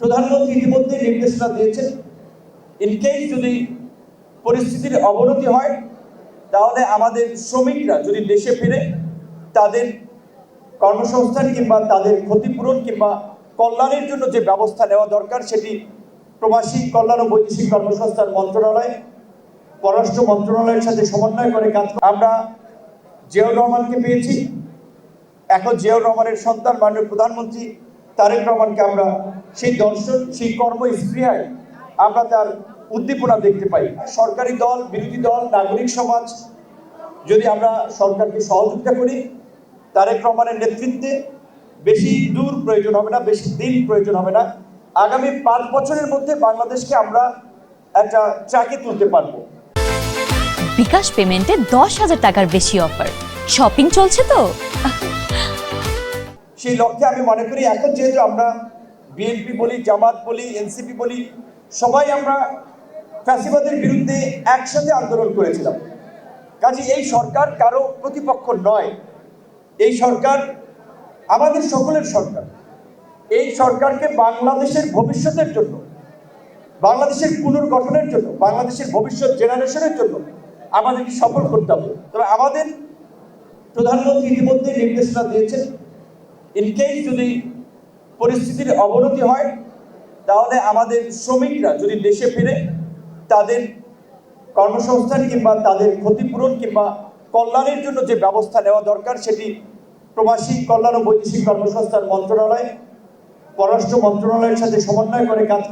প্রধানমন্ত্রী ইতিমধ্যে নির্দেশনা দিয়েছেন, ইনকেস যদি পরিস্থিতির অবনতি হয় তাহলে আমাদের শ্রমিকরা যদি দেশে ফিরে তাদের কর্মসংস্থান কিংবা তাদের ক্ষতিপূরণ কিংবা কল্যাণের জন্য যে ব্যবস্থা নেওয়া দরকার সেটি প্রবাসী কল্যাণ ও বৈদেশিক কর্মসংস্থান মন্ত্রণালয়, পররাষ্ট্র মন্ত্রণালয়ের সাথে সমন্বয় করে কাজ। আমরা জিয়াউর রহমানকে পেয়েছি, এখন জিয়াউর রহমানের সন্তান মাননীয় প্রধানমন্ত্রী তারেক রহমানকে আমরা সেই দর্শন, সেই কর্মস্পৃহায় আমরা তার উদ্দীপনা দেখতে পাই। সরকারি দল, বিরোধী দল, নাগরিক সমাজ যদি আমরা সরকারকে সহযোগিতা করি, তারেক রহমানের নেতৃত্বে বেশি দূর প্রয়োজন হবে না, বেশি দিন প্রয়োজন হবে না, আগামী 5 বছরের মধ্যে বাংলাদেশকে আমরা একটা ট্র্যাকে তুলতে পারবো। বিকাশ পেমেন্টে 10,000 টাকার বেশি অফার, শপিং চলছে তো। সেই লক্ষ্যে আমি মনে করি এখন যেহেতু আমরা বিএনপি বলি, জামাত বলি, এনসিপি বলি, সবাই আমরা ফ্যাসিবাদের বিরুদ্ধে একসাথে আন্দোলন করেছিলাম। কাজে এই সরকার কারো প্রতিপক্ষ নয়, এই সরকার আমাদের সকলের সরকার। এই সরকারকে বাংলাদেশের ভবিষ্যতের জন্য, বাংলাদেশের পুনর্গঠনের জন্য, বাংলাদেশের ভবিষ্যৎ জেনারেশনের জন্য আমাদেরকে সফল করতে হবে। তবে আমাদের প্রধানমন্ত্রী ইতিমধ্যে নির্দেশনা দিয়েছেন, ইনকেস যদি পরিস্থিতির অবনতি হয় তাহলে আমাদের শ্রমিকরা যদি দেশে ফিরে তাদের কর্মসংস্থান কিংবা তাদের ক্ষতিপূরণ কিংবা কল্যাণের জন্য যে ব্যবস্থা নেওয়া দরকার সেটি প্রবাসী কল্যাণ ও বৈদেশিক কর্মসংস্থান মন্ত্রণালয়, পররাষ্ট্র মন্ত্রণালয়ের সাথে সমন্বয় করে কাজ।